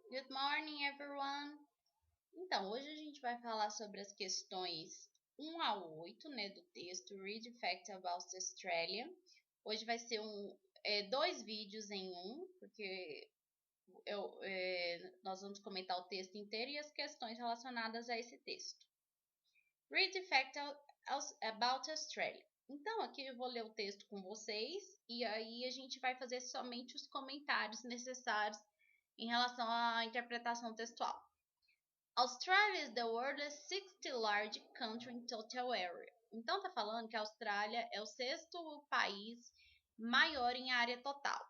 Good morning, everyone! Então, hoje a gente vai falar sobre as questões 1 a 8, né, do texto Read Fact About Australia. Hoje vai ser dois vídeos em um, porque nós vamos comentar o texto inteiro e as questões relacionadas a esse texto. Read Fact About Australia. Então, aqui eu vou ler o texto com vocês e aí a gente vai fazer somente os comentários necessários em relação à interpretação textual. Australia is the world's sixth largest country in total area. Então tá falando que a Austrália é o sexto país maior em área total.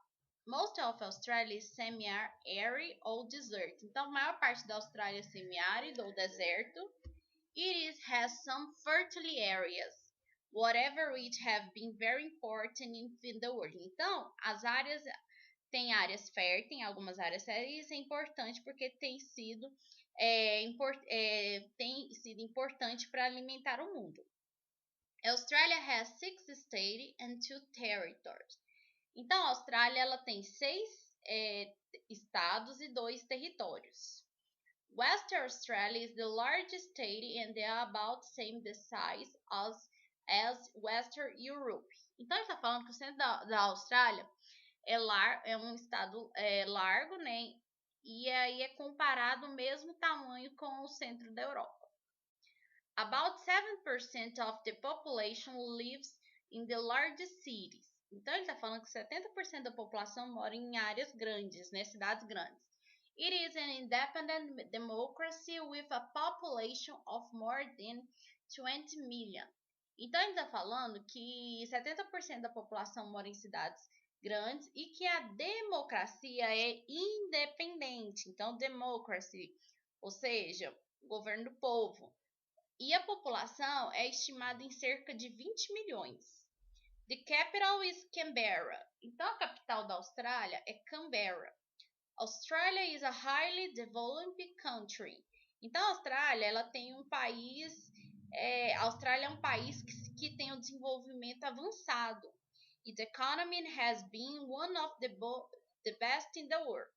Most of Australia is semi-arid ou desert. Então a maior parte da Austrália é semiárido ou deserto. Has some fertile areas, whatever which have been very important in the world. Então as áreas tem áreas férteis, algumas áreas férteis, isso é importante porque tem sido importante para alimentar o mundo. Australia has 6 states and 2 territories. Então, a Austrália ela tem 6 estados e 2 territórios. Western Australia is the largest state and they are about the same size as Western Europe. Então, ele está falando que o centro da Austrália é um estado largo, né? E aí é comparado o mesmo tamanho com o centro da Europa. About 7% of the population lives in the largest cities. Então ele está falando que 70% da população mora em áreas grandes, né? Cidades grandes. It is an independent democracy with a population of more than 20 million. Então ele está falando que 70% da população mora em cidades grandes e que a democracia é independente. Então, democracy, ou seja, governo do povo. E a população é estimada em cerca de 20 milhões. The capital is Canberra. Então, a capital da Austrália é Canberra. Australia is a highly developed country. Então, a Austrália ela tem um país... a Austrália é um país que tem um desenvolvimento avançado. Its economy has been one of the best in the world.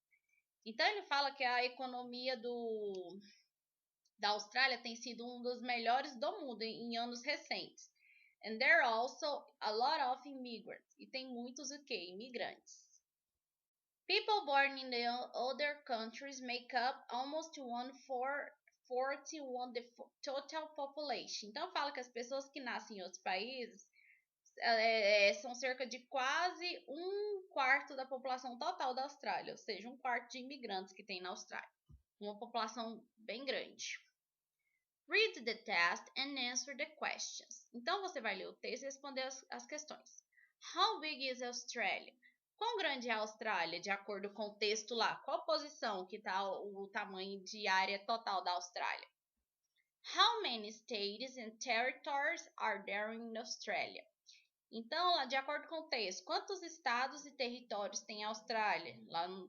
Então ele fala que a economia da Austrália tem sido um dos melhores do mundo em anos recentes. And there are also a lot of immigrants. E tem muitos imigrantes. People born in the other countries make up almost 1/41 the total population. Então fala que as pessoas que nascem em outros países são cerca de quase 1/4 da população total da Austrália, ou seja, 1/4 de imigrantes que tem na Austrália. Uma população bem grande. Read the test and answer the questions. Então você vai ler o texto e responder as questões. How big is Australia? Quão grande é a Austrália, de acordo com o texto lá? Qual posição que está o tamanho de área total da Austrália? How many states and territories are there in Australia? Então, de acordo com o texto, quantos estados e territórios tem a Austrália? Lá no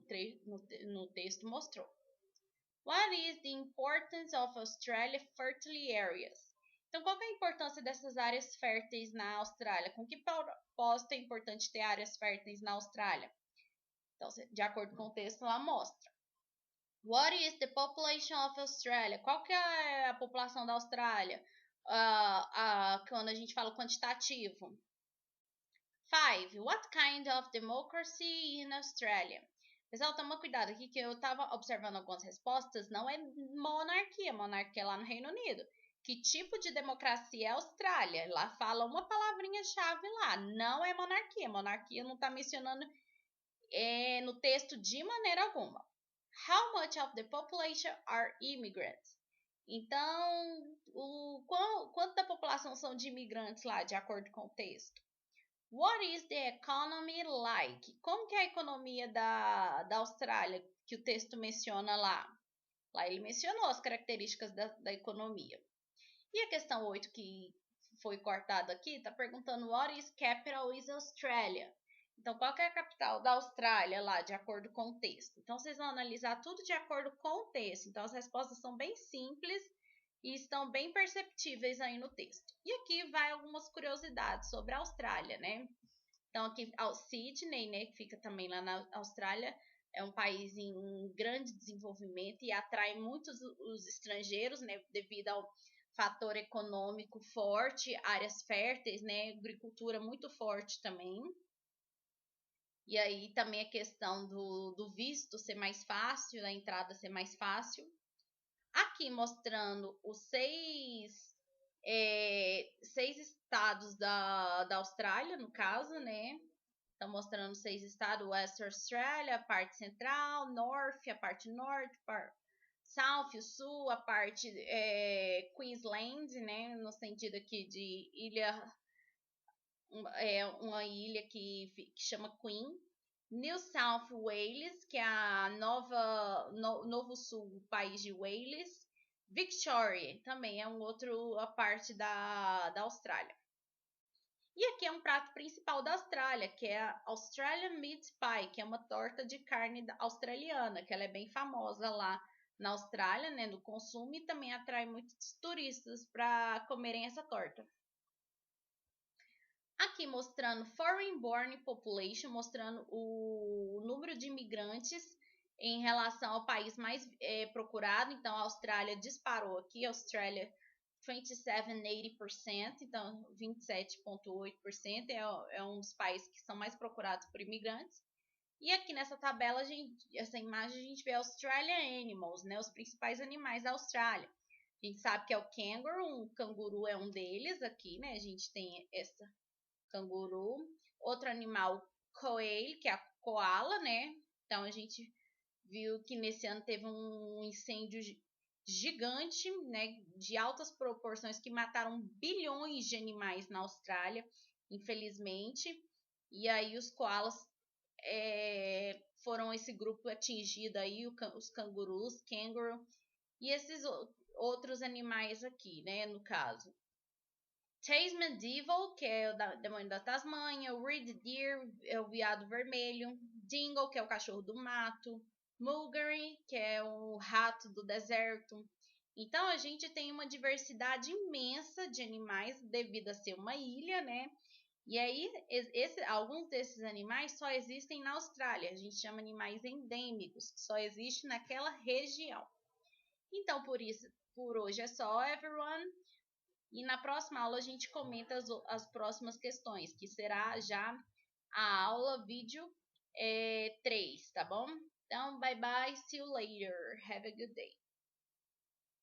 texto mostrou. What is the importance of Australia fertile areas? Então, qual é a importância dessas áreas férteis na Austrália? Com que propósito é importante ter áreas férteis na Austrália? Então, de acordo com o texto, lá mostra. What is the population of Australia? Qual que é a população da Austrália? Quando a gente fala quantitativo. 5. What kind of democracy in Australia? Pessoal, toma cuidado aqui que eu estava observando algumas respostas. Não é monarquia, monarquia é lá no Reino Unido. Que tipo de democracia é a Austrália? Lá fala uma palavrinha-chave lá. Não é monarquia. Monarquia não está mencionando no texto de maneira alguma. How much of the population are immigrants? Então, quanto da população são de imigrantes lá, de acordo com o texto? What is the economy like? Como que é a economia da Austrália, que o texto menciona lá? Lá ele mencionou as características da economia. E a questão 8, que foi cortada aqui, está perguntando what is capital is Australia? Então, qual que é a capital da Austrália lá, de acordo com o texto? Então, vocês vão analisar tudo de acordo com o texto. Então, as respostas são bem simples e estão bem perceptíveis aí no texto. E aqui vai algumas curiosidades sobre a Austrália, né? Então, aqui, Sydney, né, que fica também lá na Austrália, é um país em grande desenvolvimento e atrai muitos os estrangeiros, né, devido ao fator econômico forte, áreas férteis, né, agricultura muito forte também. E aí também a questão do visto ser mais fácil, a entrada ser mais fácil. Aqui mostrando os seis estados da Austrália, no caso, né? Estão mostrando 6 estados: West Australia, a parte central, North, a parte norte, South, o sul, a parte Queensland, né? No sentido aqui de ilha, uma ilha que chama Queen. New South Wales, que é a Novo Sul, o país de Wales. Victoria, também é a parte da Austrália. E aqui é um prato principal da Austrália, que é a Australian Meat Pie, que é uma torta de carne australiana, que ela é bem famosa lá na Austrália, né, no consumo, e também atrai muitos turistas para comerem essa torta. Aqui mostrando Foreign Born Population, mostrando o número de imigrantes em relação ao país mais procurado. Então, a Austrália disparou aqui, a Austrália 27,80%, então 27,8% é um dos países que são mais procurados por imigrantes. E aqui nessa tabela, essa imagem, a gente vê Australian Animals, né, os principais animais da Austrália. A gente sabe que é o kangaroo, o canguru é um deles aqui, né? A gente tem essa canguru. Outro animal, coelho, que é a koala, né? Então a gente viu que nesse ano teve um incêndio gigante, né, de altas proporções, que mataram bilhões de animais na Austrália, infelizmente. E aí os koalas foram esse grupo atingido aí, os cangurus, kangaroo, e esses outros animais aqui, né, no caso. Tasman Devil, que é o demônio da Tasmânia. O Red Deer é o veado vermelho. Dingo, que é o cachorro do mato. Mulgary, que é o rato do deserto. Então a gente tem uma diversidade imensa de animais devido a ser uma ilha, né? E aí alguns desses animais só existem na Austrália. A gente chama animais endêmicos, que só existem naquela região. Então por hoje é só, everyone. E na próxima aula a gente comenta as próximas questões, que será já a aula vídeo 3, tá bom? Então, bye bye, see you later, have a good day.